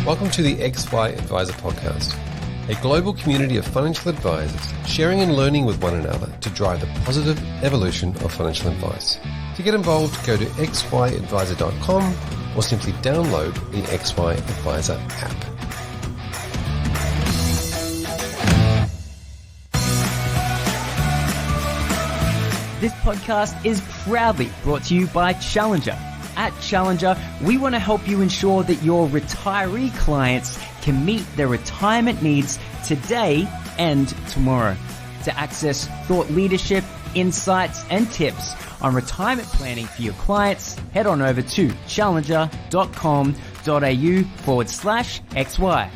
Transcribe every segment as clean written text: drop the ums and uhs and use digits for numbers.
Welcome to the XY Advisor Podcast, a global community of financial advisors sharing and learning with one another to drive the positive evolution of financial advice. To get involved, go to xyadvisor.com or simply download the XY Advisor app. This podcast is proudly brought to you by Challenger. At Challenger, we want to help you ensure that your retiree clients can meet their retirement needs today and tomorrow. To access thought leadership, insights, and tips on retirement planning for your clients, head on over to challenger.com.au/XY.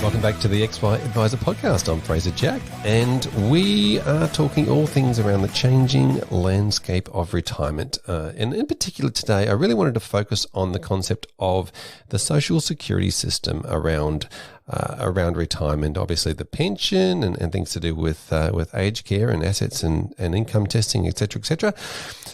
Welcome back to the XY Advisor Podcast. I'm Fraser Jack, and we are talking all things around the changing landscape of retirement. And in particular today, I really wanted to focus on the concept of the social security system around retirement. Obviously, the pension and things to do with aged care and assets and income testing, etc., etc.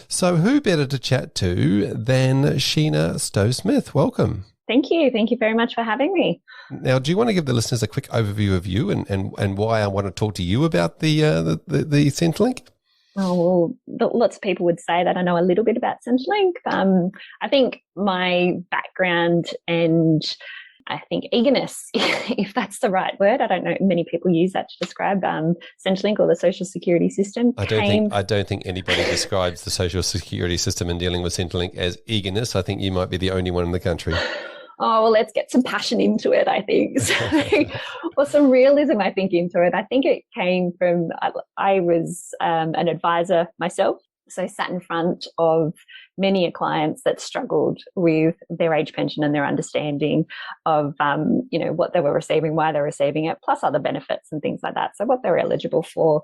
So, who better to chat to than Sheena Stow-Smith? Welcome. Thank you. Thank you very much for having me. Now, do you want to give the listeners a quick overview of you and why I want to talk to you about the Centrelink? Oh, well, lots of people would say that I know a little bit about Centrelink. I think my background and I think eagerness, if that's the right word, I don't know, many people use that to describe Centrelink or the social security system. I don't think anybody describes the social security system and dealing with Centrelink as eagerness. I think you might be the only one in the country. Oh, well, let's get some passion into it, I think. Or some realism, I think, into it. I think it came from, I was an advisor myself. So I sat in front of many clients that struggled with their age pension and their understanding of, what they were receiving, why they were receiving it, plus other benefits and things like that. So what they were eligible for,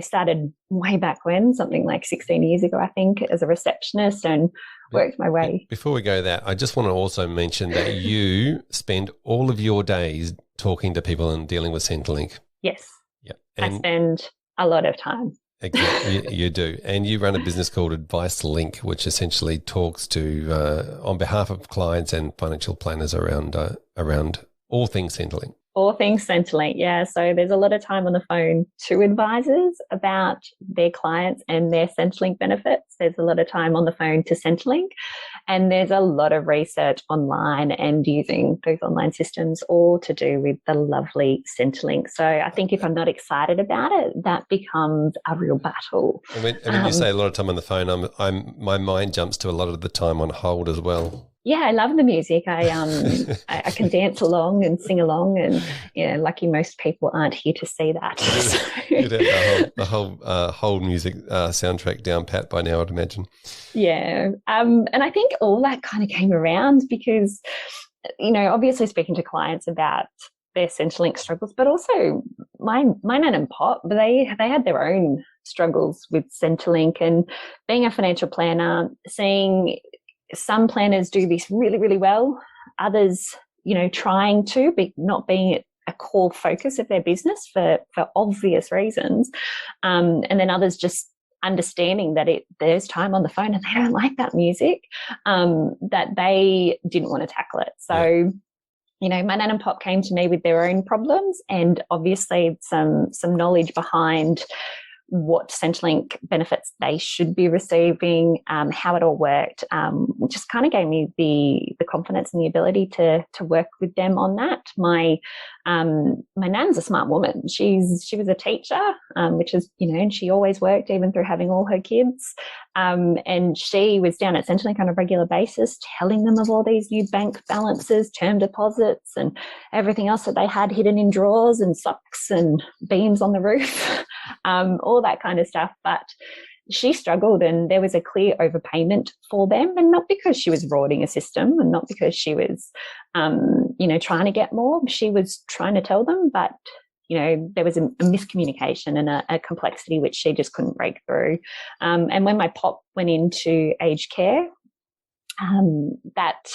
started way back when, something like 16 years ago, I think, as a receptionist and worked my way. Before we go that, I just want to also mention that you spend all of your days talking to people and dealing with Centrelink. Yes. Yeah. I spend a lot of time. Exactly, you do. And you run a business called AdviceLink, which essentially talks to, on behalf of clients and financial planners around all things Centrelink. All things Centrelink, yeah. So there's a lot of time on the phone to advisors about their clients and their Centrelink benefits. There's a lot of time on the phone to Centrelink, and there's a lot of research online and using those online systems, all to do with the lovely Centrelink. So I think if I'm not excited about it, that becomes a real battle. And when you say a lot of time on the phone, my mind jumps to a lot of the time on hold as well. Yeah, I love the music. I can dance along and sing along, and lucky most people aren't here to see that. You'd have the whole music soundtrack down pat by now, I'd imagine. Yeah, and I think all that kind of came around because, obviously speaking to clients about their Centrelink struggles, but also my nan and pop, they had their own struggles with Centrelink, and being a financial planner, seeing some planners do this really, really well. Others, trying to, but not being a core focus of their business for obvious reasons. And then others just understanding that there's time on the phone and they don't like that music, that they didn't want to tackle it. So, my nan and pop came to me with their own problems and obviously some knowledge behind what Centrelink benefits they should be receiving, how it all worked, just kind of gave me the confidence and the ability to work with them on that. My nan's a smart woman. She was a teacher, which is, and she always worked even through having all her kids. And she was down at Centrelink on a regular basis, telling them of all these new bank balances, term deposits, and everything else that they had hidden in drawers and socks and beams on the roof, all that kind of stuff. But she struggled, and there was a clear overpayment for them, and not because she was rorting a system and not because she was, trying to get more. She was trying to tell them, but there was a miscommunication and a complexity which she just couldn't break through. And when my pop went into aged care, that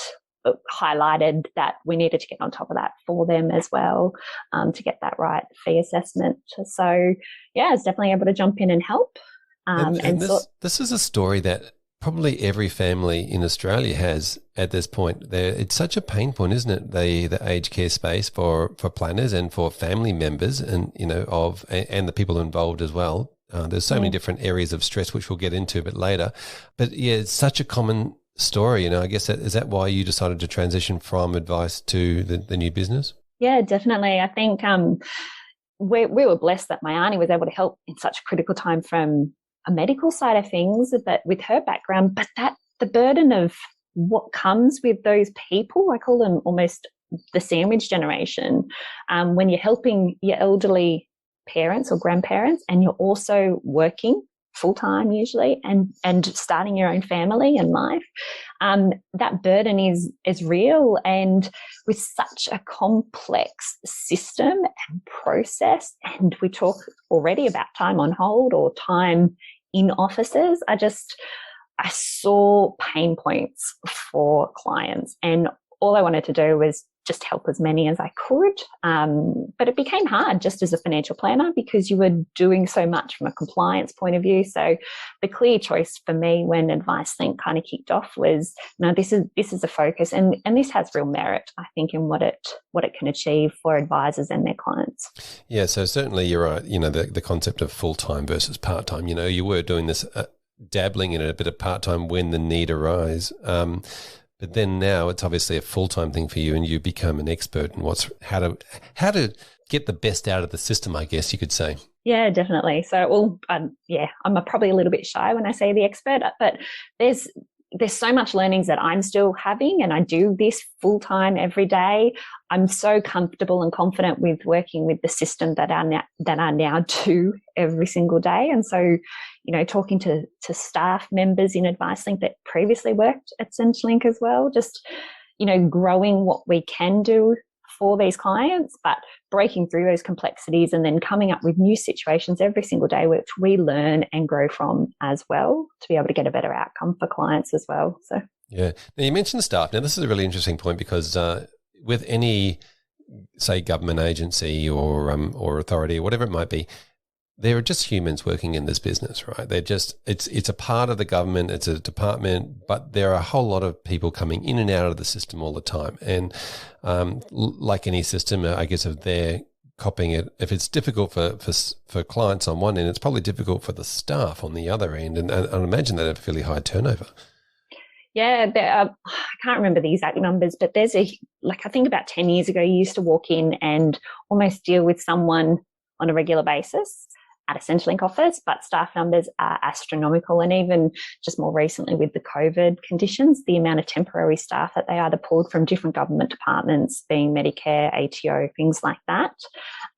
highlighted that we needed to get on top of that for them as well, to get that right fee assessment. So yeah, I was definitely able to jump in and help. And this is a story that probably every family in Australia has at this point. It's such a pain point, isn't it? The aged care space for planners and for family members, and and the people involved as well. There's so many different areas of stress which we'll get into a bit later. But yeah, it's such a common story. I guess is that why you decided to transition from advice to the new business? Yeah, definitely. I think we were blessed that my auntie was able to help in such a critical time from a medical side of things, but with her background, but the burden of what comes with those people, I call them almost the sandwich generation, when you're helping your elderly parents or grandparents and you're also working full-time usually and starting your own family and life, that burden is real. And with such a complex system and process, and we talk already about time on hold or time in offices, I saw pain points for clients, and all I wanted to do was just help as many as I could. But it became hard just as a financial planner because you were doing so much from a compliance point of view. So the clear choice for me when AdviceLink kind of kicked off was, no, this is a focus, and this has real merit, I think, in what it can achieve for advisors and their clients. Yeah, so certainly you're right. The concept of full-time versus part-time, you were doing this, dabbling in a bit of part-time when the need arose. But then now it's obviously a full-time thing for you, and you become an expert in how to get the best out of the system, I guess you could say. Yeah, definitely. So, I'm probably a little bit shy when I say the expert, but there's so much learnings that I'm still having, and I do this full-time every day. I'm so comfortable and confident with working with the system that I now do every single day. And so, talking to staff members in AdviceLink that previously worked at Centrelink as well, just, growing what we can do for these clients, but breaking through those complexities and then coming up with new situations every single day, which we learn and grow from as well, to be able to get a better outcome for clients as well. So yeah. Now you mentioned staff. Now this is a really interesting point because with any, say, government agency or authority or whatever it might be, they're just humans working in this business, right? They're just, it's a part of the government, it's a department, but there are a whole lot of people coming in and out of the system all the time. And like any system, I guess if they're copying it, if it's difficult for clients on one end, it's probably difficult for the staff on the other end. And I imagine they have a fairly high turnover. Yeah, I can't remember the exact numbers, but there's I think about 10 years ago, you used to walk in and almost deal with someone on a regular basis at a Centrelink office, but staff numbers are astronomical. And even just more recently with the COVID conditions, the amount of temporary staff that they either pulled from different government departments, being Medicare, ATO, things like that,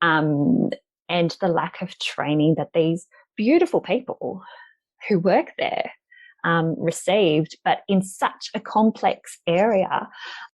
and the lack of training that these beautiful people who work there received, but in such a complex area,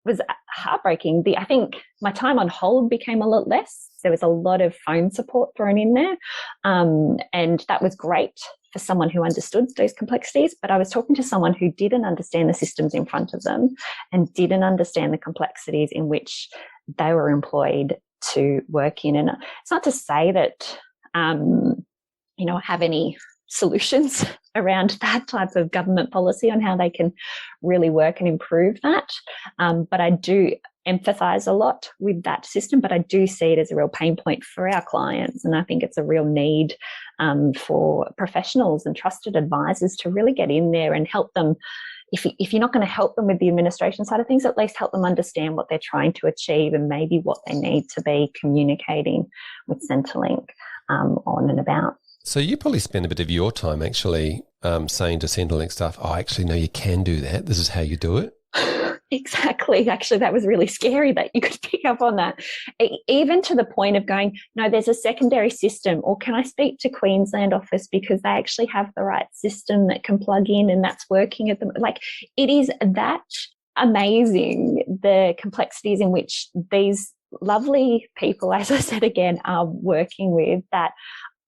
was heartbreaking. I think my time on hold became a lot less. There was a lot of phone support thrown in there, and that was great for someone who understood those complexities. But I was talking to someone who didn't understand the systems in front of them and didn't understand the complexities in which they were employed to work in. And it's not to say that I have any solutions around that type of government policy on how they can really work and improve that. But I do empathise a lot with that system, but I do see it as a real pain point for our clients. And I think it's a real need for professionals and trusted advisors to really get in there and help them. If you're not going to help them with the administration side of things, at least help them understand what they're trying to achieve and maybe what they need to be communicating with Centrelink on and about. So you probably spend a bit of your time actually saying to Centrelink staff, oh, actually, no, you can do that. This is how you do it. Exactly. Actually, that was really scary that you could pick up on that. Even to the point of going, no, there's a secondary system, or can I speak to Queensland office because they actually have the right system that can plug in and that's working at the, it is that amazing, the complexities in which these lovely people, as I said again, are working with, that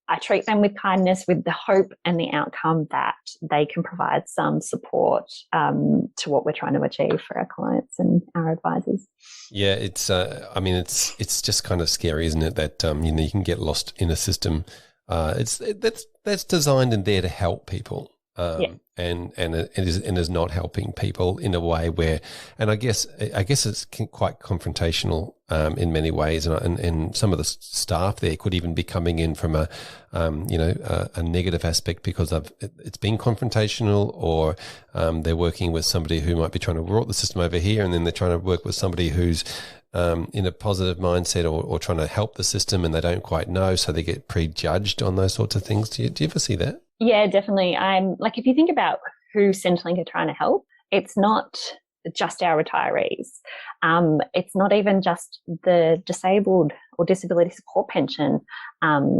I treat them with kindness, with the hope and the outcome that they can provide some support to what we're trying to achieve for our clients and our advisors. Yeah, it's. I mean, it's just kind of scary, isn't it? That you can get lost in a system. That's designed and there to help people. And it is not helping people in a way where, and I guess it's quite confrontational in many ways, and some of the staff there could even be coming in from a negative aspect because it's been confrontational, or they're working with somebody who might be trying to rot the system over here, and then they're trying to work with somebody who's in a positive mindset or trying to help the system, and they don't quite know, so they get prejudged on those sorts of things. Do you ever see that? Yeah, definitely. I'm like, if you think about who Centrelink are trying to help, it's not just our retirees. It's not even just the disabled or disability support pension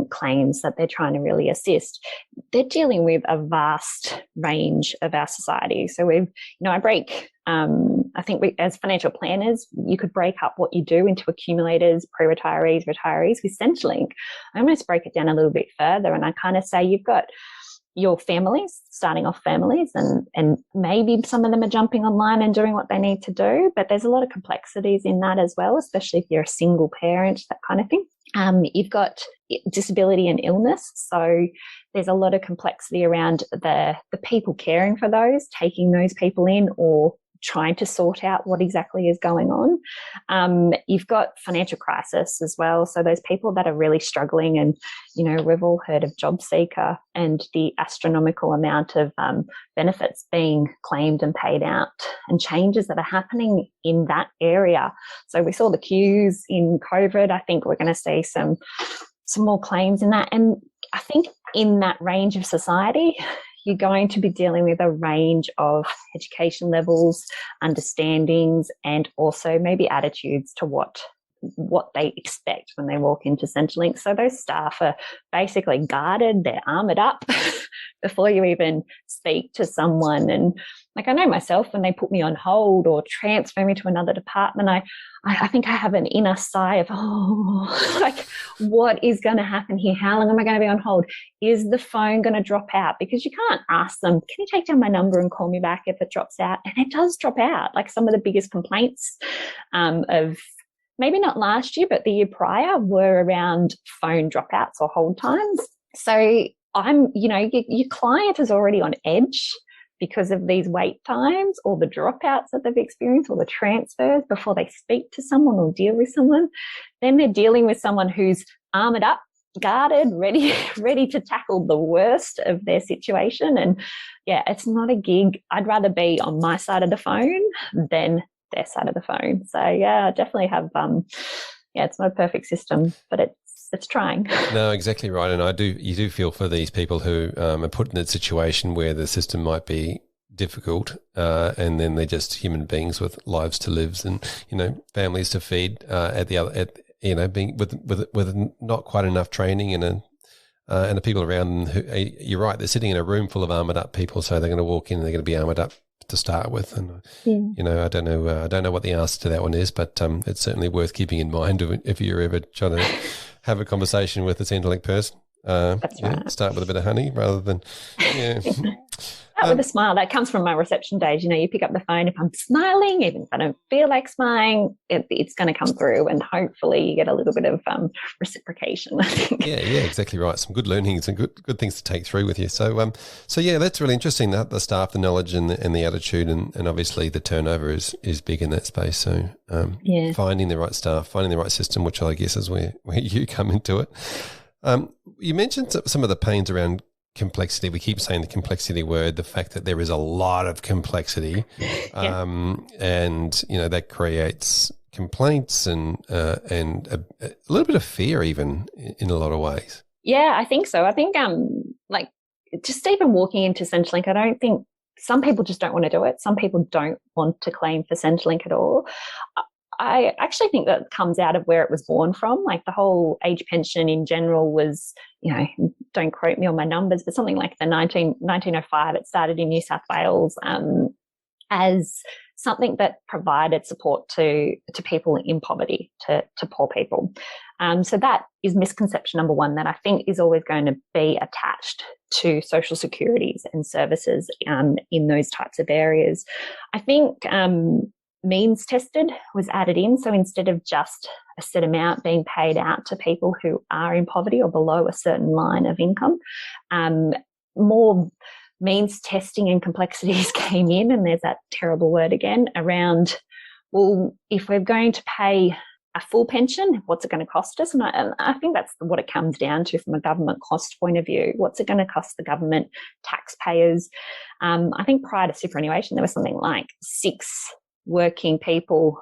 claims that they're trying to really assist. They're dealing with a vast range of our society. So I think as financial planners, you could break up what you do into accumulators, pre-retirees, retirees. With Centrelink, I almost break it down a little bit further, and I kind of say you've got your families, starting off families, and maybe some of them are jumping online and doing what they need to do, but there's a lot of complexities in that as well, especially if you're a single parent, that kind of thing. You've got disability and illness, so there's a lot of complexity around the people caring for those, taking those people in, or trying to sort out what exactly is going on. You've got financial crisis as well. So those people that are really struggling, and, we've all heard of Job Seeker and the astronomical amount of benefits being claimed and paid out, and changes that are happening in that area. So we saw the queues in COVID. I think we're going to see some more claims in that. And I think in that range of society, you're going to be dealing with a range of education levels, understandings, and also maybe attitudes to what they expect when they walk into Centrelink. So those staff are basically guarded, they're armoured up before you even speak to someone. And like, I know myself, when they put me on hold or transfer me to another department, I think I have an inner sigh of, like, what is going to happen here? How long am I going to be on hold? Is the phone going to drop out? Because you can't ask them, can you take down my number and call me back if it drops out? And it does drop out. Like, some of the biggest complaints of maybe not last year, but the year prior were around phone dropouts or hold times. So your client is already on edge because of these wait times or the dropouts that they've experienced or the transfers before they speak to someone or deal with someone. Then they're dealing with someone who's armoured up, guarded, ready to tackle the worst of their situation. And yeah, it's not a gig. I'd rather be on my side of the phone than their side of the phone. So yeah, I definitely have, it's not a perfect system, but it's trying. No, exactly right. And you do feel for these people who are put in a situation where the system might be difficult, and then they're just human beings with lives to live and, families to feed, being with not quite enough training and the people around them who, you're right, they're sitting in a room full of armoured up people, so they're going to walk in and they're going to be armoured up to start with. And I don't know what the answer to that one is, but it's certainly worth keeping in mind if you're ever trying to have a conversation with a Centrelink person. That's right. Start with a bit of honey rather than with a smile. That comes from my reception days. You pick up the phone. If I'm smiling, even if I don't feel like smiling, it's going to come through, and hopefully you get a little bit of reciprocation, I think. Yeah, exactly right. Some good learnings and good things to take through with you. So yeah, that's really interesting. The staff, the knowledge, and the attitude, and obviously the turnover is big in that space. So finding the right staff, finding the right system, which I guess is where you come into it. You mentioned some of the pains around complexity. We keep saying the complexity word, the fact that there is a lot of complexity, and that creates complaints and a little bit of fear, even in a lot of ways. Yeah, I think so. I think just even walking into Centrelink, I don't think, some people just don't want to do it. Some people don't want to claim for Centrelink at all. I actually think that comes out of where it was born from. Like, the whole age pension in general was, don't quote me on my numbers, but something like 1905. It started in New South Wales as something that provided support to people in poverty, to poor people. So that is misconception number one that I think is always going to be attached to social securities and services in those types of areas. I think means tested was added in. So instead of just a set amount being paid out to people who are in poverty or below a certain line of income, more means testing and complexities came in, and there's that terrible word again around, well, if we're going to pay a full pension, what's it going to cost us? And I think that's what it comes down to from a government cost point of view. What's it going to cost the government, taxpayers? I think prior to superannuation, there was something like 6 working people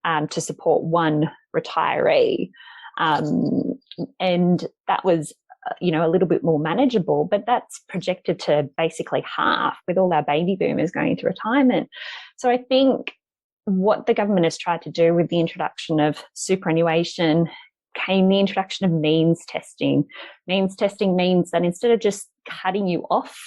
to support 1 retiree. And that was a little bit more manageable, but that's projected to basically half with all our baby boomers going into retirement. So I think what the government has tried to do with the introduction of superannuation came the introduction of means testing. Means testing means that instead of just cutting you off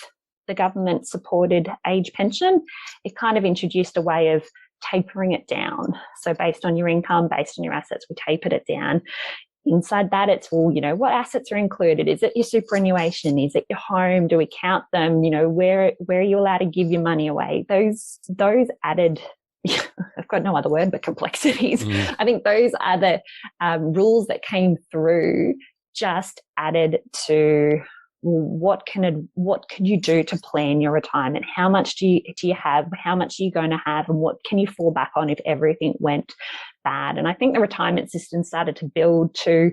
the government supported age pension, it kind of introduced a way of tapering it down. So based on your income, based on your assets, we tapered it down. Inside that, it's, well, what assets are included? Is it your superannuation? Is it your home? Do we count them? Where are you allowed to give your money away? Those added, I've got no other word but complexities. I think those are the rules that came through, just added to what can you do to plan your retirement? How much do you have? How much are you going to have? And what can you fall back on if everything went bad? And I think the retirement system started to build to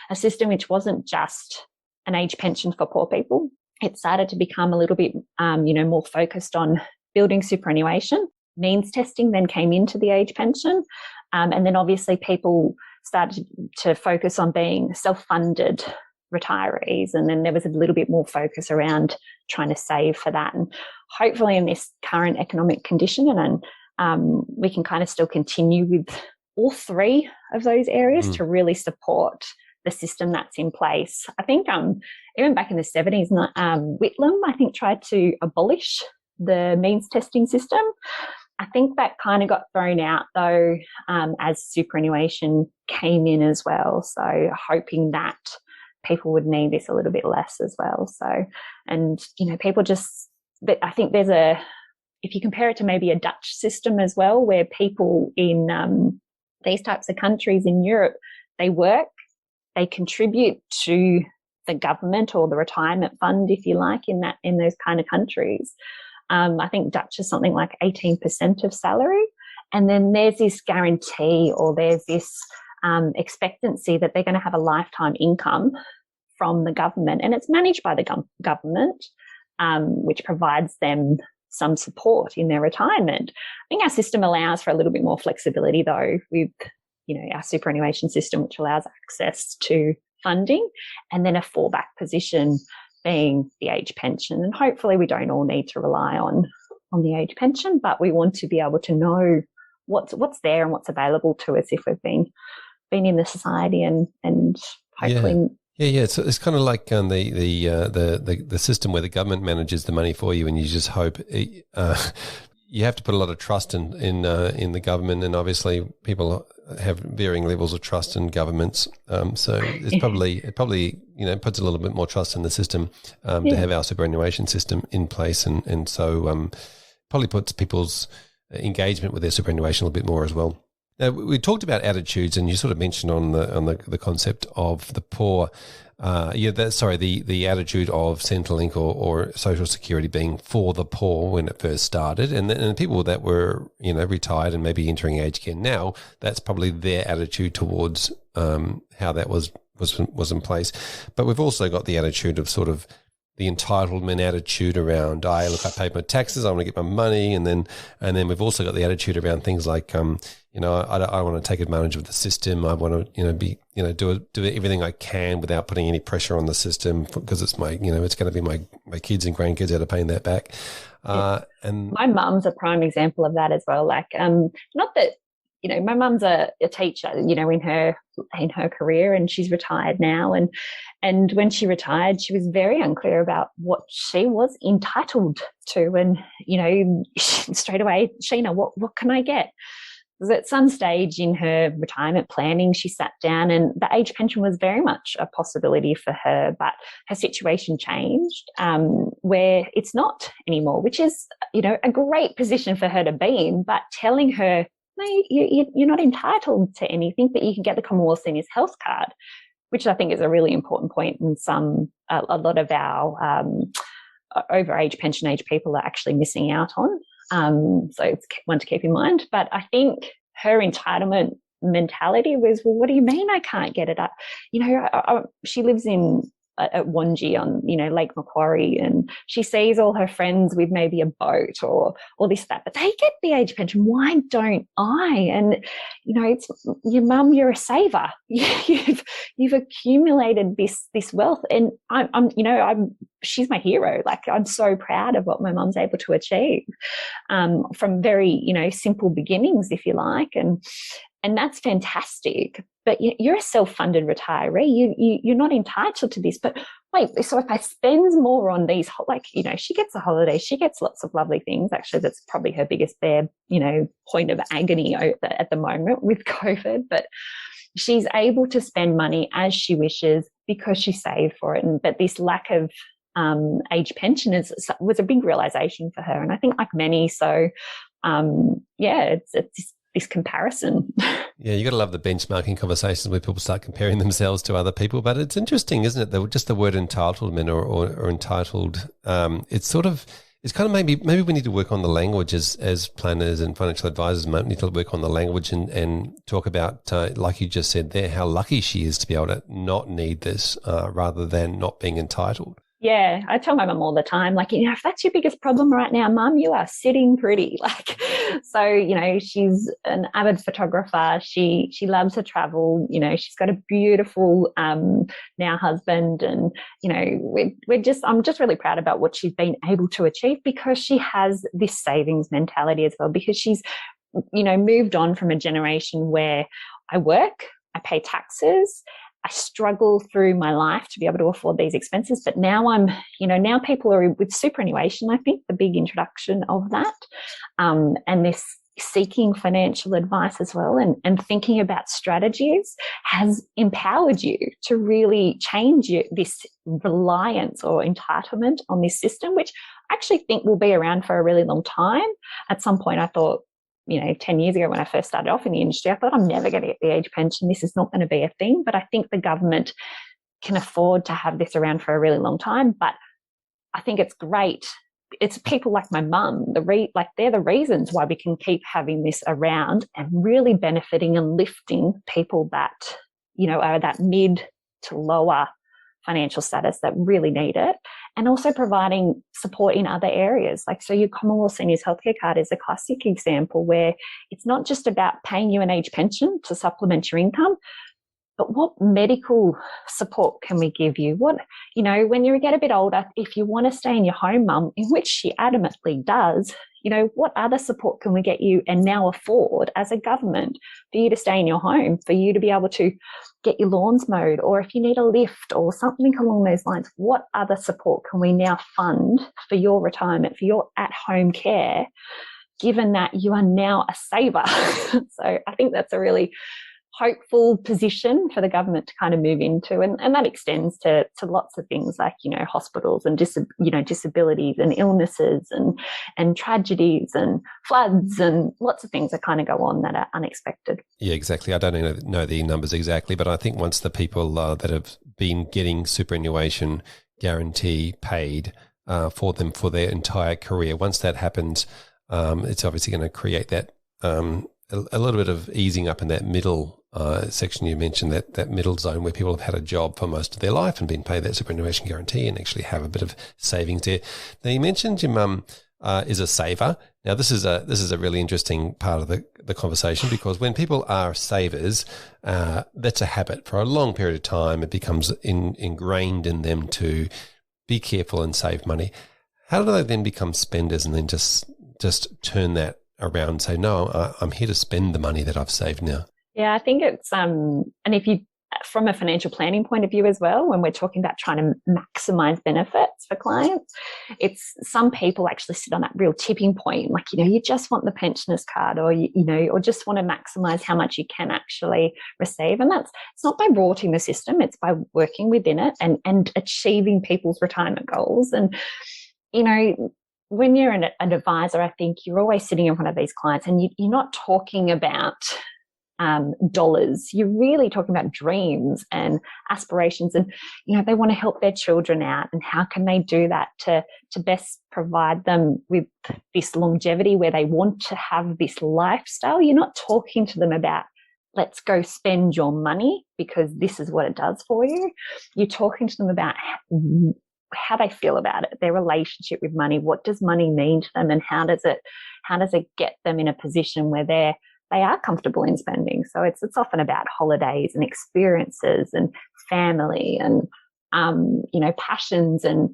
a system which wasn't just an age pension for poor people. It started to become a little bit, more focused on building superannuation. Means testing then came into the age pension. And then obviously people started to focus on being self-funded retirees, and then there was a little bit more focus around trying to save for that. And hopefully in this current economic condition, and we can kind of still continue with all 3 of those areas to really support the system that's in place. I think even back in the 70s, Whitlam, I think, tried to abolish the means testing system. I think that kind of got thrown out though as superannuation came in as well. So hoping that people would need this a little bit less as well. So, and, people I think if you compare it to maybe a Dutch system as well, where people in these types of countries in Europe, they work, they contribute to the government or the retirement fund, if you like, in those kind of countries. I think Dutch is something like 18% of salary. And then there's this guarantee, or there's this expectancy that they're going to have a lifetime income from the government, and it's managed by the government, which provides them some support in their retirement. I think our system allows for a little bit more flexibility though, with our superannuation system, which allows access to funding, and then a fallback position being the age pension. And hopefully we don't all need to rely on the age pension, but we want to be able to know what's there and what's available to us if we've been in the society, and hopefully. Yeah. So it's kind of like the system where the government manages the money for you, and you just hope. You have to put a lot of trust in the government, and obviously people have varying levels of trust in governments. So it probably puts a little bit more trust in the system to have our superannuation system in place, and so probably puts people's engagement with their superannuation a little bit more as well. Now, we talked about attitudes, and you sort of mentioned on the concept of the poor. The attitude of Centrelink or Social Security being for the poor when it first started, and people that were retired and maybe entering aged care now, that's probably their attitude towards how that was in place. But we've also got the attitude of sort of the entitlement attitude around, I paid my taxes, I want to get my money, and then we've also got the attitude around things like, I want to take advantage of the system. I want to, do everything I can without putting any pressure on the system, because it's it's going to be my kids and grandkids that are paying that back. And my mum's a prime example of that as well. Like, not that my mum's a teacher, in her career, and she's retired now. And when she retired, she was very unclear about what she was entitled to. And, straight away, Sheena, what can I get? Because at some stage in her retirement planning, she sat down, and the age pension was very much a possibility for her, but her situation changed, where it's not anymore, which is, a great position for her to be in, but telling her, no, you're not entitled to anything, but you can get the Commonwealth Seniors Health Card, which I think is a really important point. And a lot of our over age pension age people are actually missing out on. So it's one to keep in mind. But I think her entitlement mentality was, well, what do you mean I can't get it up? She lives at Wangi on, Lake Macquarie, and she sees all her friends with maybe a boat or this, that, but they get the age pension. Why don't I? And, it's your mum, you're a saver. You've accumulated this wealth, and she's my hero. Like, I'm so proud of what my mum's able to achieve, from very, simple beginnings, if you like. And that's fantastic. But you're a self-funded retiree. You're not entitled to this. But wait, so if I spend more on these, she gets a holiday, she gets lots of lovely things. Actually, that's probably her biggest point of agony at the moment with COVID. But she's able to spend money as she wishes because she saved for it. But this lack of age pension was a big realization for her. And I think, like many, so it's this comparison. Yeah, you got to love the benchmarking conversations where people start comparing themselves to other people. But it's interesting, isn't it? Just the word entitlement or entitled. It's kind of maybe we need to work on the language as planners and financial advisors. Might need to work on the language and talk about, like you just said there, how lucky she is to be able to not need this rather than not being entitled. Yeah, I tell my mum all the time, if that's your biggest problem right now, mum, you are sitting pretty. She's an avid photographer. She loves to travel. She's got a beautiful now husband, and I'm just really proud about what she's been able to achieve because she has this savings mentality as well. Because she's moved on from a generation where I work, I pay taxes, I struggle through my life to be able to afford these expenses. But now now people are with superannuation, I think, the big introduction of that, and this seeking financial advice as well, and thinking about strategies has empowered you to really change this reliance or entitlement on this system, which I actually think will be around for a really long time. At some point I thought, 10 years ago when I first started off in the industry, I thought I'm never going to get the age pension. This is not going to be a thing. But I think the government can afford to have this around for a really long time. But I think it's great. It's people like my mum, they're the reasons why we can keep having this around and really benefiting and lifting people that, are that mid to lower financial status that really need it, and also providing support in other areas. So your Commonwealth Seniors Healthcare Card is a classic example where it's not just about paying you an age pension to supplement your income, but what medical support can we give you? What, when you get a bit older, if you want to stay in your home, mum, in which she adamantly does, what other support can we get you and now afford as a government for you to stay in your home, for you to be able to get your lawns mowed, or if you need a lift or something along those lines, what other support can we now fund for your retirement, for your at-home care, given that you are now a saver? So I think that's a really hopeful position for the government to kind of move into, and that extends to lots of things like hospitals and disabilities and illnesses and tragedies and floods and lots of things that kind of go on that are unexpected. Yeah, exactly. I don't know the numbers exactly, but I think once the people that have been getting superannuation guarantee paid for them for their entire career, once that happens, it's obviously going to create that a little bit of easing up in that middle section you mentioned, that middle zone where people have had a job for most of their life and been paid that superannuation guarantee and actually have a bit of savings there. Now, you mentioned your mum is a saver. Now, this is a really interesting part of the conversation, because when people are savers, that's a habit. For a long period of time, it becomes ingrained in them to be careful and save money. How do they then become spenders and then just turn that around say, no, I'm here to spend the money that I've saved now? Yeah, I think it's, and if you, from a financial planning point of view as well, when we're talking about trying to maximize benefits for clients, it's some people actually sit on that real tipping point. Like, you just want the pensioners card, or, or just want to maximize how much you can actually receive. And it's not by rorting the system, it's by working within it and achieving people's retirement goals. And, when you're an advisor, I think you're always sitting in front of these clients and you're not talking about dollars. You're really talking about dreams and aspirations, and they want to help their children out, and how can they do that to best provide them with this longevity where they want to have this lifestyle. You're not talking to them about, let's go spend your money because this is what it does for you. You're talking to them about how they feel about it, their relationship with money. What does money mean to them, and how does it get them in a position where they are comfortable in spending? So it's often about holidays and experiences and family and passions. And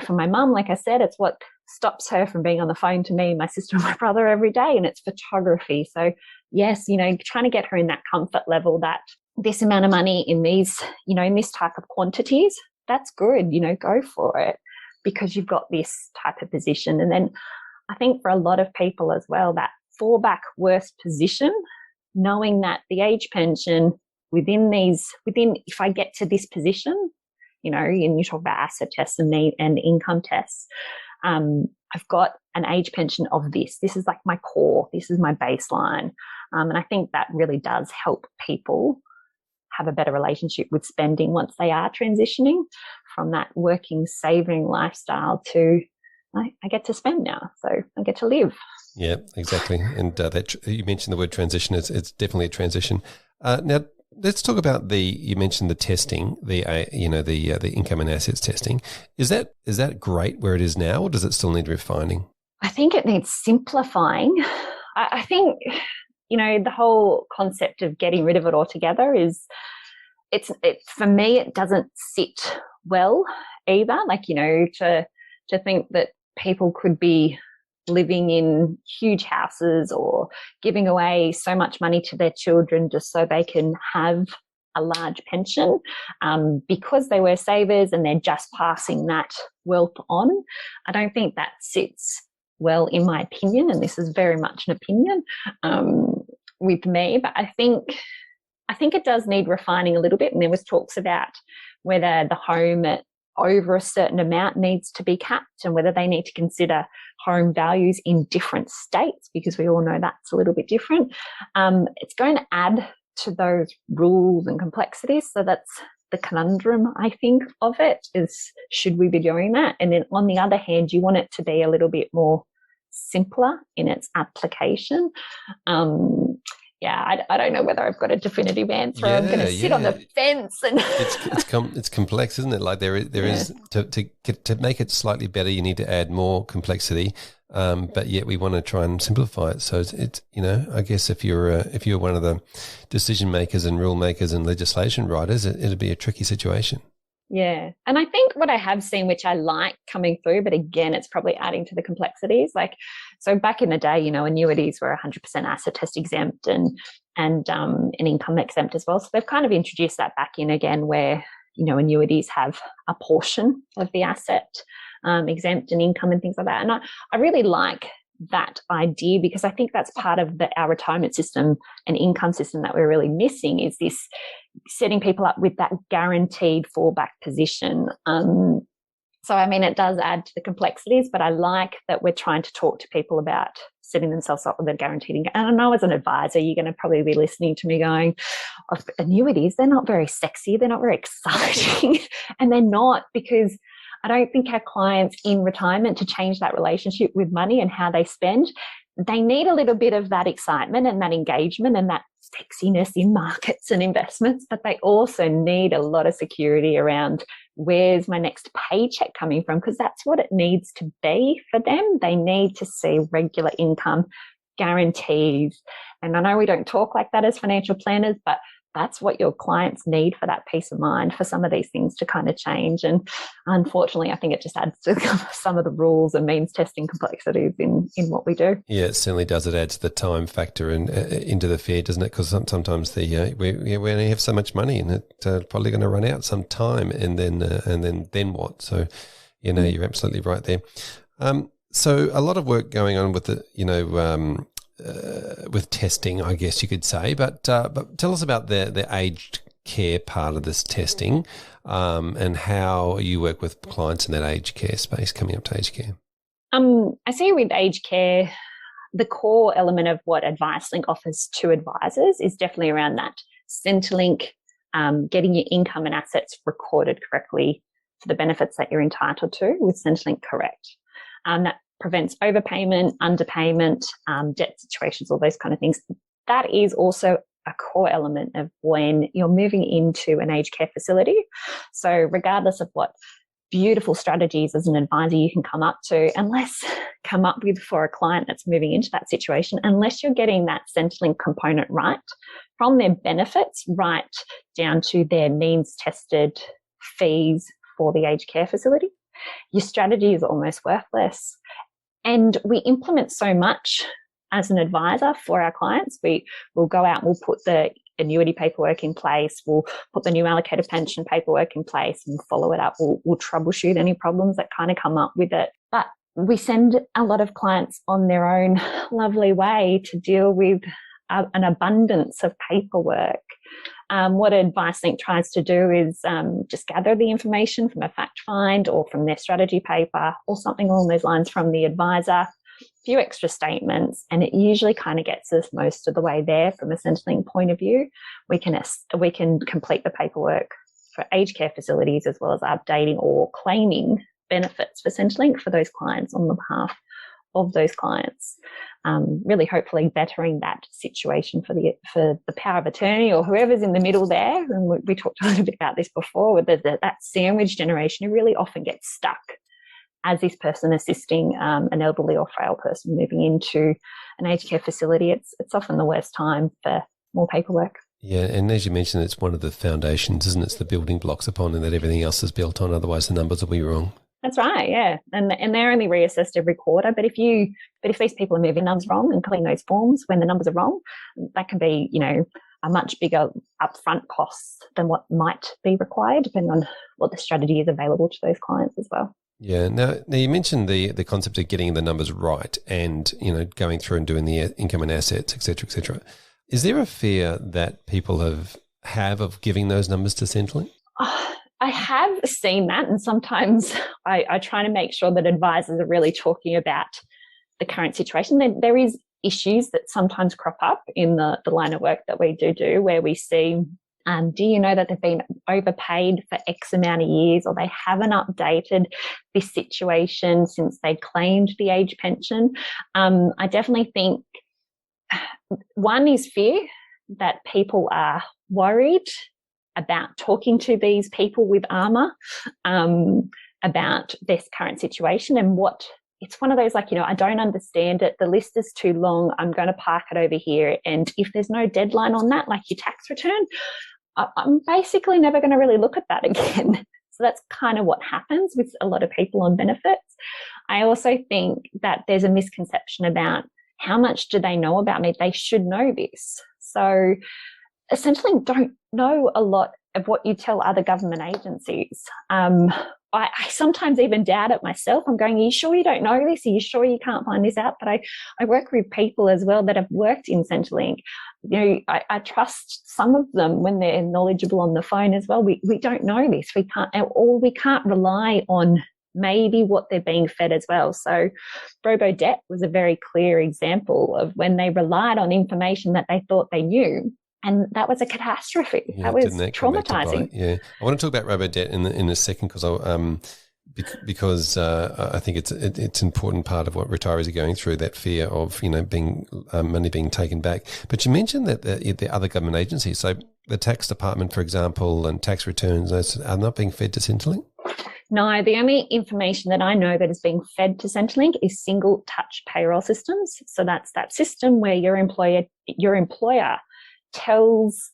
for my mum, like I said, it's what stops her from being on the phone to me, my sister and my brother every day, and it's photography. So yes, trying to get her in that comfort level that this amount of money in these, in this type of quantities, that's good, go for it, because you've got this type of position. And then I think for a lot of people as well, that fallback worst position, knowing that the age pension if I get to this position, and you talk about asset tests and income tests, I've got an age pension of this. This is like my core. This is my baseline. And I think that really does help people have a better relationship with spending once they are transitioning from that working, saving lifestyle to, I get to spend now, so I get to live. Yeah, exactly. And that you mentioned the word transition. It's definitely a transition. Now, let's talk about you mentioned the testing, the income and assets testing. Is that great where it is now, or does it still need refining? I think it needs simplifying. I think, the whole concept of getting rid of it altogether for me, it doesn't sit well either. Like, to think that people could be living in huge houses or giving away so much money to their children just so they can have a large pension because they were savers and they're just passing that wealth on. I don't think that sits well, in my opinion, and this is very much an opinion with me, but I think it does need refining a little bit. And there was talks about whether the home at over a certain amount needs to be capped, and whether they need to consider home values in different states, because we all know that's a little bit different. It's going to add to those rules and complexities. So that's the conundrum, I think, of it, is should we be doing that? And then on the other hand, you want it to be a little bit more simpler in its application. I don't know whether I've got a definitive answer. I'm going to sit on the fence. And it's complex, isn't it? Like there is to make it slightly better, you need to add more complexity, but yet we want to try and simplify it. So it's I guess if you're one of the decision makers and rule makers and legislation writers, it'd be a tricky situation. Yeah. And I think what I have seen, which I like coming through, but again, it's probably adding to the complexities. Like, so back in the day, annuities were 100% asset test exempt and income exempt as well. So they've kind of introduced that back in again, where, annuities have a portion of the asset exempt and income and things like that. And I really like that idea, because I think that's part of our retirement system and income system that we're really missing, is this setting people up with that guaranteed fallback position. So, it does add to the complexities, but I like that we're trying to talk to people about setting themselves up with a guaranteed income. And I know as an advisor, you're going to probably be listening to me going, oh, annuities, they're not very sexy, they're not very exciting. And they're not, because I don't think our clients in retirement, to change that relationship with money and how they spend, they need a little bit of that excitement and that engagement and that sexiness in markets and investments, but they also need a lot of security around where's my next paycheck coming from, because that's what it needs to be for them. They need to see regular income guarantees. And I know we don't talk like that as financial planners, but that's what your clients need for that peace of mind, for some of these things to kind of change. And unfortunately, I think it just adds to some of the rules and means testing complexities in what we do. Yeah, it certainly does. It adds the time factor and into the fare, doesn't it? Because sometimes we only have so much money, and it's probably going to run out some time, and then what? So, you're absolutely right there. So a lot of work going on with the with testing, I guess you could say. But tell us about the aged care part of this testing, and how you work with clients in that aged care space, coming up to aged care. I see with aged care, the core element of what AdviceLink offers to advisors is definitely around that Centrelink, getting your income and assets recorded correctly for the benefits that you're entitled to with Centrelink Correct. That prevents overpayment, underpayment, debt situations, all those kind of things. That is also a core element of when you're moving into an aged care facility. So regardless of what beautiful strategies as an advisor you can come up with for a client that's moving into that situation, unless you're getting that Centrelink component right, from their benefits right down to their means tested fees for the aged care facility, your strategy is almost worthless. And we implement so much as an advisor for our clients. We'll go out and we'll put the annuity paperwork in place. We'll put the new allocated pension paperwork in place and follow it up. We'll troubleshoot any problems that kind of come up with it. But we send a lot of clients on their own lovely way to deal with an abundance of paperwork. What AdviceLink tries to do is just gather the information from a fact find or from their strategy paper or something along those lines from the advisor, a few extra statements, and it usually kind of gets us most of the way there from a Centrelink point of view. We can complete the paperwork for aged care facilities as well as updating or claiming benefits for Centrelink for those clients on the behalf of those clients, really hopefully bettering that situation for the power of attorney or whoever's in the middle there. And we talked a little bit about this before with that sandwich generation who really often gets stuck as this person assisting an elderly or frail person moving into an aged care facility. It's often the worst time for more paperwork. Yeah, and as you mentioned, it's one of the foundations, isn't it? It's the building blocks upon and that everything else is built on, otherwise the numbers will be wrong. That's right, yeah. And they're only reassessed every quarter. But if these people are moving numbers wrong and filling those forms when the numbers are wrong, that can be, a much bigger upfront cost than what might be required, depending on what the strategy is available to those clients as well. Yeah. Now you mentioned the concept of getting the numbers right and, going through and doing the income and assets, et cetera, et cetera. Is there a fear that people have of giving those numbers to Centrelink? I have seen that, and sometimes I try to make sure that advisors are really talking about the current situation. There is issues that sometimes crop up in the line of work that we do where we see, do you know that they've been overpaid for X amount of years, or they haven't updated this situation since they claimed the age pension? I definitely think one is fear that people are worried about talking to these people with armour about this current situation and it's one of those I don't understand it. The list is too long. I'm going to park it over here. And if there's no deadline on that, like your tax return, I'm basically never going to really look at that again. So that's kind of what happens with a lot of people on benefits. I also think that there's a misconception about how much do they know about me? They should know this. So essentially don't know a lot of what you tell other government agencies. I sometimes even doubt it myself. I'm going, are you sure you don't know this? Are you sure you can't find this out? But I work with people as well that have worked in Centrelink. I trust some of them when they're knowledgeable on the phone as well. We don't know this. We can't rely on maybe what they're being fed as well. So Robodebt was a very clear example of when they relied on information that they thought they knew. And that was a catastrophe. Yeah, that was traumatizing. Yeah, I want to talk about Robodebt in a second because I think it's an important part of what retirees are going through, that fear of being money being taken back. But you mentioned that the other government agencies, so the tax department, for example, and tax returns, those are not being fed to Centrelink? No, the only information that I know that is being fed to Centrelink is single touch payroll systems. So that's that system where your employer tells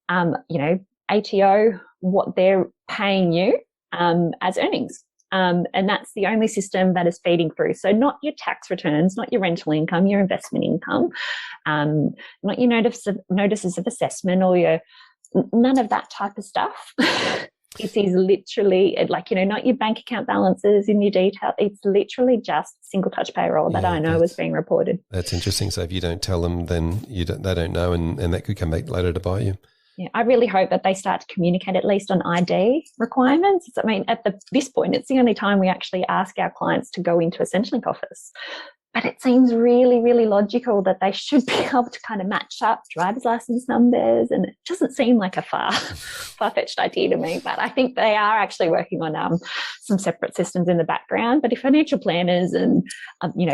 ATO, what they're paying you as earnings. And that's the only system that is feeding through. So not your tax returns, not your rental income, your investment income, not your notices of assessment or none of that type of stuff. It is literally not your bank account balances in your detail. It's literally just single touch payroll that I know is being reported. That's interesting. So if you don't tell them, then they don't know, and that could come back later to bite you. Yeah, I really hope that they start to communicate at least on ID requirements. I mean, at this point, it's the only time we actually ask our clients to go into a Centrelink office. But it seems really, really logical that they should be able to kind of match up driver's license numbers. And it doesn't seem like a far-fetched idea to me, but I think they are actually working on some separate systems in the background. But if financial planners and,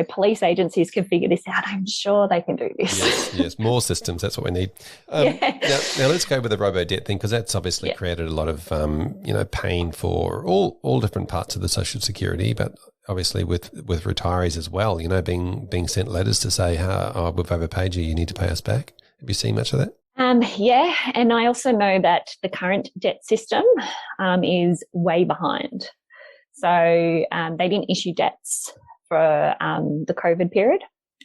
police agencies can figure this out, I'm sure they can do this. Yes, more systems. That's what we need. Now let's go with the Robodebt thing, because that's obviously created a lot of, pain for all different parts of the social security, but obviously with retirees as well, being sent letters to say, we've overpaid you, you need to pay us back. Have you seen much of that? Yeah, and I also know that the current debt system is way behind. So they didn't issue debts for the COVID period.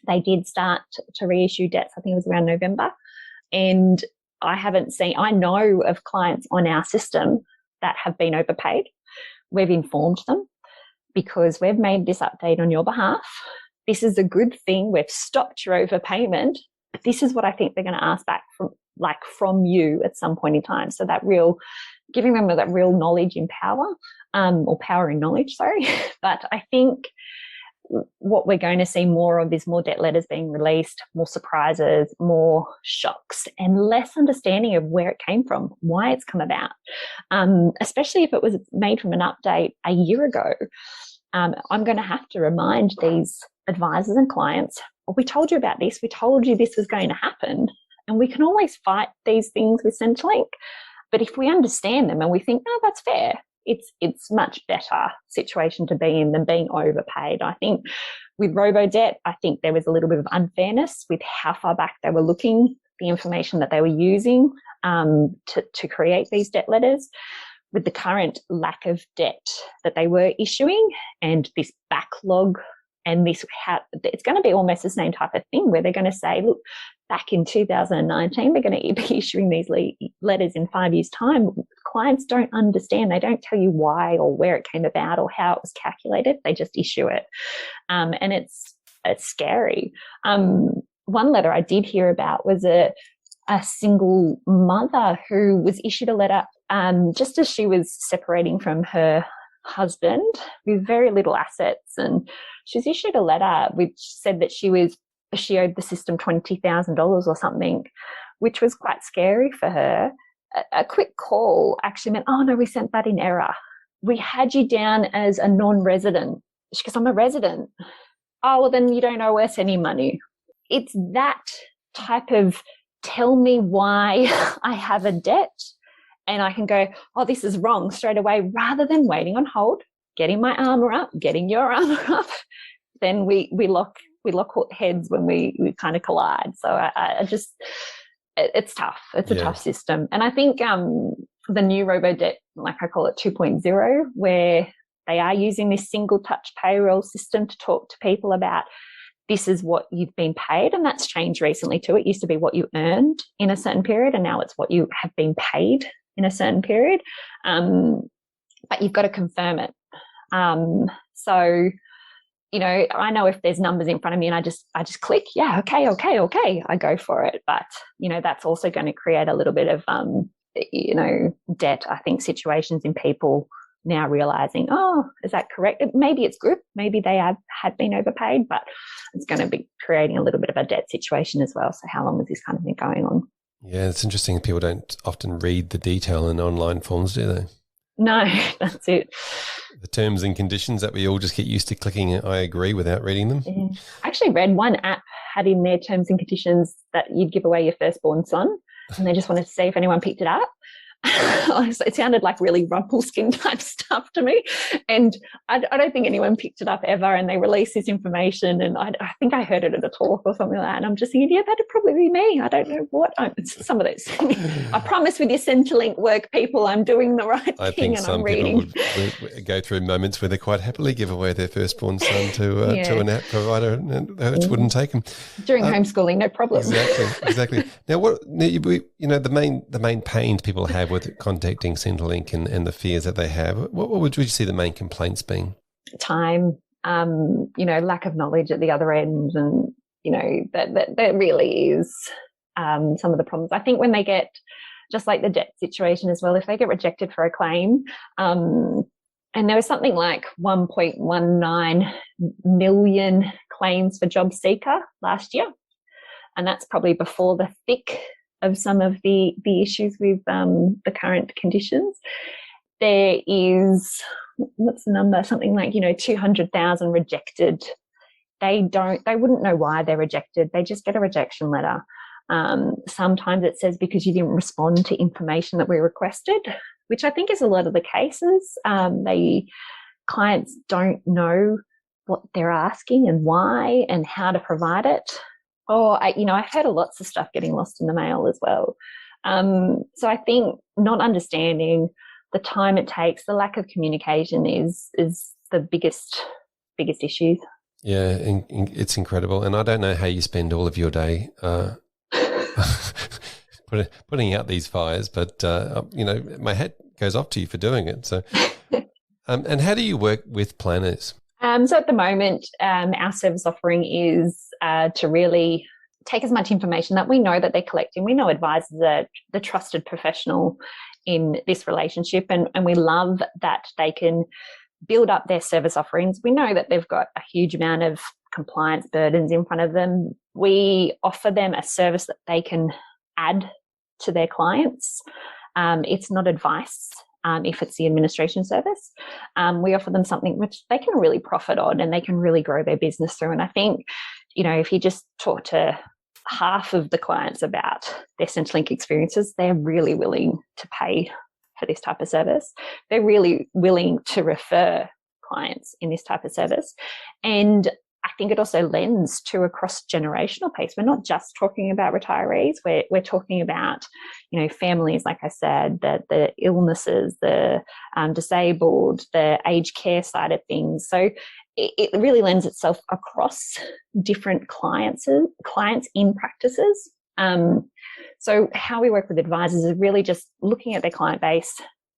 They did start to reissue debts, I think it was around November. And I know of clients on our system that have been overpaid. We've informed them, because we've made this update on your behalf. This is a good thing. We've stopped your overpayment. But this is what I think they're going to ask back from you at some point in time. So giving them that real knowledge in power, or power in knowledge, sorry. But I think what we're going to see more of is more debt letters being released, more surprises, more shocks, and less understanding of where it came from, why it's come about, especially if it was made from an update a year ago. I'm going to have to remind these advisors and clients, we told you about this, we told you this was going to happen, and we can always fight these things with Centrelink. But if we understand them and we think, no, that's fair, it's much better situation to be in than being overpaid. I think with Robodebt, I think there was a little bit of unfairness with how far back they were looking, the information that they were using to create these debt letters. With the current lack of debt that they were issuing and this backlog and it's going to be almost the same type of thing where they're going to say, look, back in 2019, they're going to be issuing these letters in 5 years' time. Clients don't understand. They don't tell you why or where it came about or how it was calculated. They just issue it. And it's scary. One letter I did hear about was a single mother who was issued a letter just as she was separating from her husband with very little assets, and she was issued a letter which said that she owed the system $20,000 or something, which was quite scary for her. A quick call actually meant, oh no, we sent that in error. We had you down as a non-resident. She goes, I'm a resident. Oh, well then you don't owe us any money. It's that type of tell me why I have a debt and I can go, oh, this is wrong straight away, rather than waiting on hold, getting my armour up, getting your armour up. Then we lock heads when we kind of collide. So I just, it's tough. It's a tough system. And I think the new Robodebt, like I call it 2.0, where they are using this single touch payroll system to talk to people about this is what you've been paid. And that's changed recently too. It used to be what you earned in a certain period, and now it's what you have been paid in a certain period. But you've got to confirm it. So, I know if there's numbers in front of me and I just click, yeah, okay. I go for it. But, that's also going to create a little bit of, debt, I think, situations in people now realizing, oh, is that correct? Maybe it's good. Maybe they had been overpaid, but it's going to be creating a little bit of a debt situation as well. So how long has this kind of been going on? Yeah, it's interesting. People don't often read the detail in online forms, do they? No, that's it. The terms and conditions that we all just get used to clicking, I agree, without reading them. Yeah. I actually read one app had in their terms and conditions that you'd give away your firstborn son, and they just wanted to see if anyone picked it up. It sounded like really Rumpelstiltskin type stuff to me. And I don't think anyone picked it up ever. And they released this information. And I think I heard it at a talk or something like that. And I'm just thinking, yeah, that'd probably be me. I don't know what. Some of those. I promise with your Centrelink work, people, I'm doing the right I thing. think And some I'm reading. people would go through moments where they quite happily give away their firstborn son to an app provider, and which wouldn't take them. During homeschooling, no problem. Exactly. Now, the main pains people have with contacting Centrelink and the fears that they have, what would you see the main complaints being? Time, lack of knowledge at the other end, and that really is some of the problems. I think when they get, just like the debt situation as well, if they get rejected for a claim, and there was something like 1.19 million claims for job seeker last year, and that's probably before the thick of some of the issues with the current conditions. There is, what's the number? Something like 200,000 rejected. They wouldn't know why they're rejected. They just get a rejection letter. Sometimes it says because you didn't respond to information that we requested, which I think is a lot of the cases. Clients don't know what they're asking and why and how to provide it. I've heard of lots of stuff getting lost in the mail as well. So I think not understanding the time it takes, the lack of communication is the biggest issues. Yeah, it's incredible. And I don't know how you spend all of your day putting out these fires, but my hat goes off to you for doing it. So, and how do you work with planners? So at the moment, our service offering is to really take as much information that we know that they're collecting. We know advisors are the trusted professional in this relationship, and we love that they can build up their service offerings. We know that they've got a huge amount of compliance burdens in front of them. We offer them a service that they can add to their clients. It's not advice. If it's the administration service, we offer them something which they can really profit on and they can really grow their business through. And I think, if you just talk to half of the clients about their Centrelink experiences, they're really willing to pay for this type of service. They're really willing to refer clients in this type of service. And I think it also lends to a cross-generational piece. We're not just talking about retirees. We're talking about, families, like I said, the illnesses, the disabled, the aged care side of things. So it really lends itself across different clients in practices. So how we work with advisors is really just looking at their client base,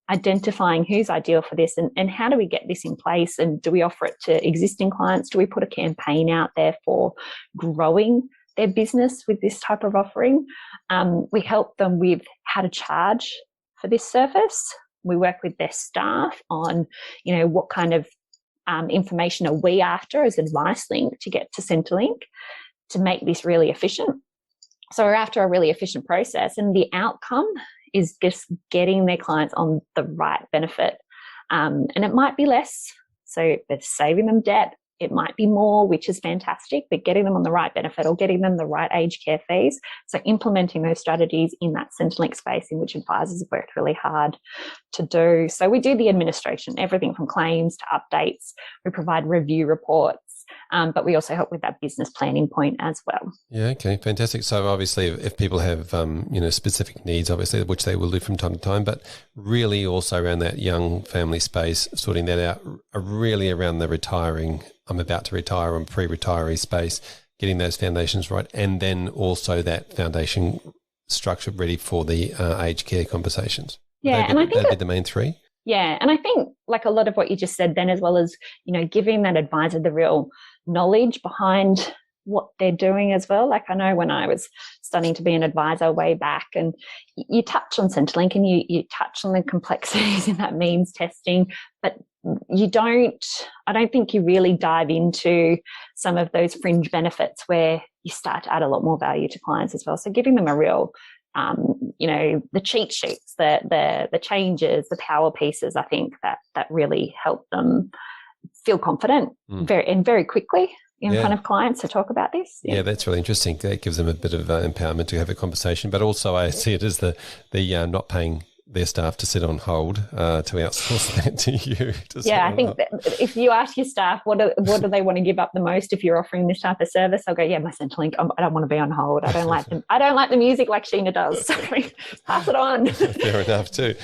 identifying who's ideal for this and how do we get this in place, and do we offer it to existing clients? Do we put a campaign out there for growing their business with this type of offering? We help them with how to charge for this service. We work with their staff on, what kind of information are we after as AdviceLink to get to Centrelink to make this really efficient. So we're after a really efficient process, and the outcome is just getting their clients on the right benefit. And it might be less, so it's saving them debt. It might be more, which is fantastic, but getting them on the right benefit or getting them the right aged care fees. So implementing those strategies in that Centrelink space in which advisors have worked really hard to do. So we do the administration, everything from claims to updates. We provide review reports. But we also help with that business planning point as well. Yeah, okay, fantastic. So obviously if people have, specific needs, obviously, which they will do from time to time, but really also around that young family space, sorting that out, really around the retiring, I'm about to retire, I'm pre-retiree space, getting those foundations right, and then also that foundation structure ready for the aged care conversations. Yeah, and I think that'd be the main three. Yeah, and I think like a lot of what you just said then, as well as, giving that advisor the real knowledge behind what they're doing as well. Like I know when I was studying to be an advisor way back, and you touch on Centrelink and you touch on the complexities in that means testing, but I don't think you really dive into some of those fringe benefits where you start to add a lot more value to clients as well. So giving them a real the cheat sheets, the changes, the power pieces, I think that really help them feel confident very quickly in front of clients to talk about this. Yeah, that's really interesting. That gives them a bit of empowerment to have a conversation, but also I see it as the not paying their staff to sit on hold to outsource that to you. Yeah, I think that if you ask your staff what do they want to give up the most if you're offering this type of service, they'll go, yeah, my Centrelink. I don't want to be on hold. I don't like them. I don't like the music like Sheena does. So pass it on. Fair enough too.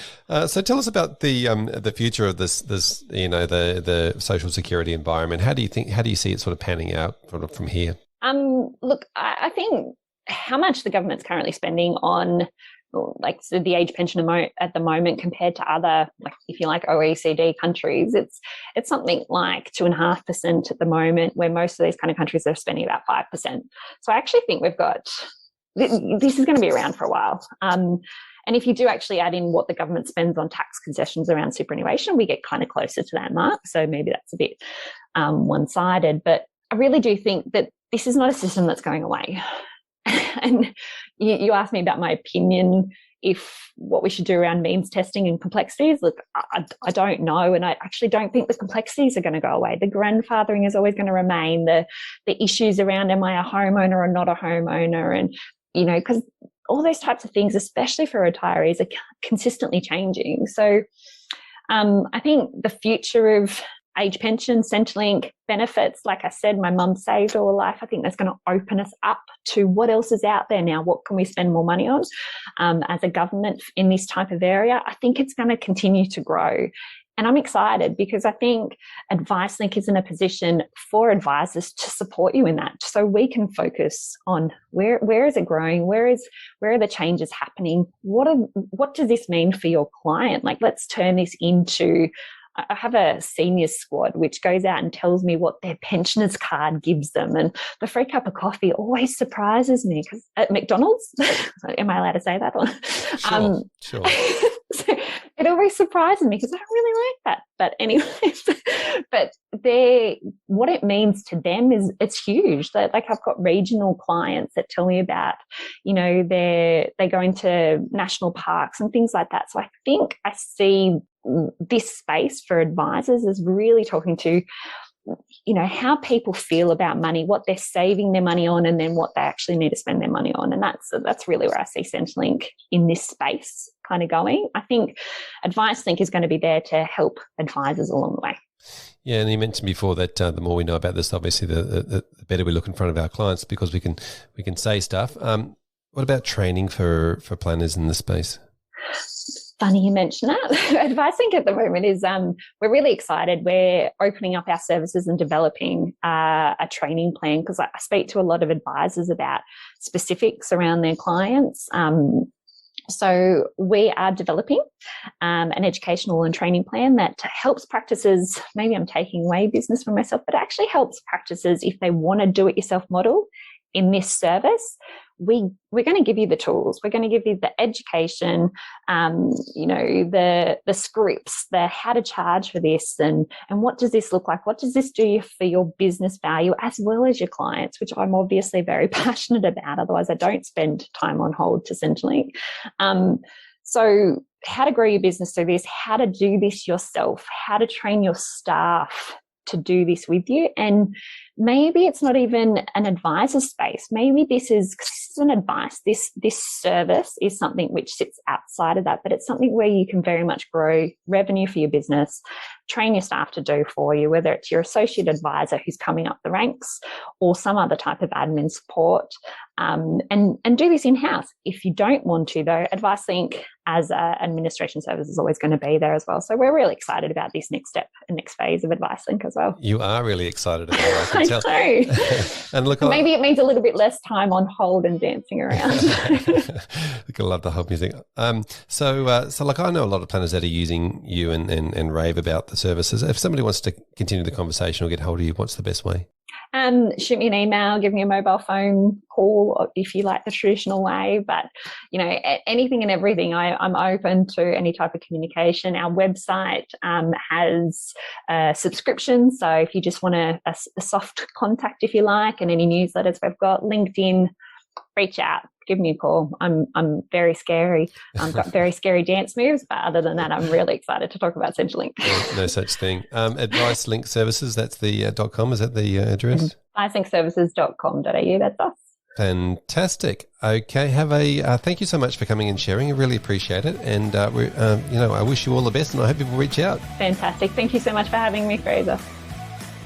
So tell us about the future of this the social security environment. How do you see it sort of panning out from here? Look, I think how much the government's currently spending on the age pension at the moment compared to other, if you like, OECD countries, it's something like 2.5% at the moment, where most of these kind of countries are spending about 5%. So I actually think this is going to be around for a while. And if you do actually add in what the government spends on tax concessions around superannuation, we get kind of closer to that mark. So maybe that's a bit one-sided. But I really do think that this is not a system that's going away. And you asked me about my opinion if what we should do around means testing and complexities. Look, I don't know, and I actually don't think the complexities are going to go away. The grandfathering is always going to remain. The issues around am I a homeowner or not a homeowner, and because all those types of things, especially for retirees, are consistently changing. So I think the future of age pension, Centrelink benefits, like I said, my mum saved all her life. I think that's going to open us up to what else is out there now. What can we spend more money on as a government in this type of area? I think it's going to continue to grow. And I'm excited because I think AdviceLink is in a position for advisors to support you in that. So we can focus on where is it growing? Where are the changes happening? What does this mean for your client? Let's turn this into, I have a seniors squad which goes out and tells me what their pensioners card gives them. And the free cup of coffee always surprises me because at McDonald's, am I allowed to say that one? Sure. So it always surprises me because I don't really like that. But anyway, what it means to them is it's huge. I've got regional clients that tell me about, they're going to national parks and things like that. So I think I see this space for advisors is really talking to, how people feel about money, what they're saving their money on, and then what they actually need to spend their money on. And that's really where I see Centrelink in this space kind of going. I think AdviceLink is going to be there to help advisors along the way. Yeah, and you mentioned before that the more we know about this, obviously the better we look in front of our clients because we can say stuff. What about training for planners in this space? Funny you mention that. AdviceLink at the moment is we're really excited. We're opening up our services and developing a training plan because I speak to a lot of advisors about specifics around their clients. So we are developing an educational and training plan that helps practices, maybe I'm taking away business from myself, but actually helps practices if they want to do it yourself model in this service. We're going to give you the tools. We're going to give you the education, the scripts, the how to charge for this, and what does this look like? What does this do for your business value as well as your clients, which I'm obviously very passionate about. Otherwise, I don't spend time on hold to Centrelink. So how to grow your business through this, how to do this yourself, how to train your staff to do this with you. And maybe it's not even an advisor space. Maybe this is an advice. This service is something which sits outside of that, but it's something where you can very much grow revenue for your business, train your staff to do for you, whether it's your associate advisor who's coming up the ranks or some other type of admin support, and do this in-house. If you don't want to, though, AdviceLink as an administration service is always going to be there as well. So we're really excited about this next step and next phase of AdviceLink as well. You are really excited about it, I can tell. I know. And look, maybe it means a little bit less time on hold and dancing around. I love the whole music. So I know a lot of planners that are using you and rave about the services. If somebody wants to continue the conversation or get hold of you, what's the best way? Shoot me an email, give me a mobile phone call if you like the traditional way. But, anything and everything, I'm open to any type of communication. Our website has subscriptions. So if you just want a soft contact, if you like, and any newsletters we've got, LinkedIn, reach out, give me a call. I'm very scary. I've got very scary dance moves, but other than that, I'm really excited to talk about Centrelink. No such thing. AdviceLink Services, that's the .com, is that the address? AdviceLinkservices.com.au, that's us. Fantastic. Okay, have a thank you so much for coming and sharing. I really appreciate it, and I wish you all the best, and I hope people reach out. Fantastic. Thank you so much for having me, Fraser.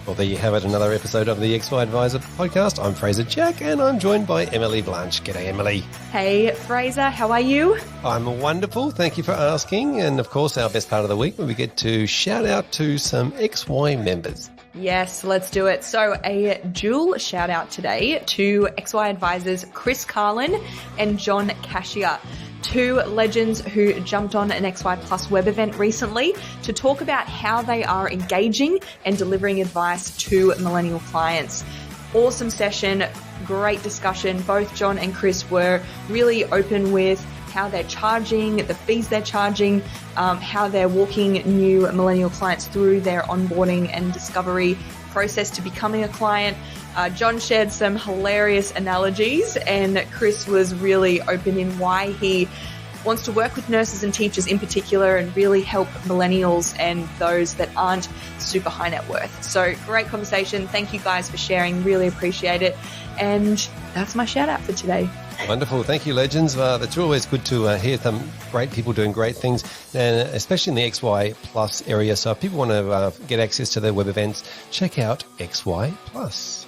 Well, there you have it, another episode of the XY Advisor podcast. I'm Fraser Jack, and I'm joined by Emily Blanche. G'day, Emily. Hey, Fraser. How are you? I'm wonderful. Thank you for asking. And, of course, our best part of the week when we get to shout out to some XY members. Yes, let's do it. So a dual shout out today to XY advisors Chris Carlin and John Cashier, two legends who jumped on an XY Plus web event recently to talk about how they are engaging and delivering advice to millennial clients. Awesome session, great discussion. Both John and Chris were really open with how they're charging, the fees they're charging, how they're walking new millennial clients through their onboarding and discovery process to becoming a client. John shared some hilarious analogies, and Chris was really open in why he wants to work with nurses and teachers in particular and really help millennials and those that aren't super high net worth. So great conversation. Thank you guys for sharing. Really appreciate it. And that's my shout out for today. Wonderful. Thank you, legends. It's always good to hear some great people doing great things, and especially in the XY Plus area. So if people want to get access to their web events, check out XY Plus.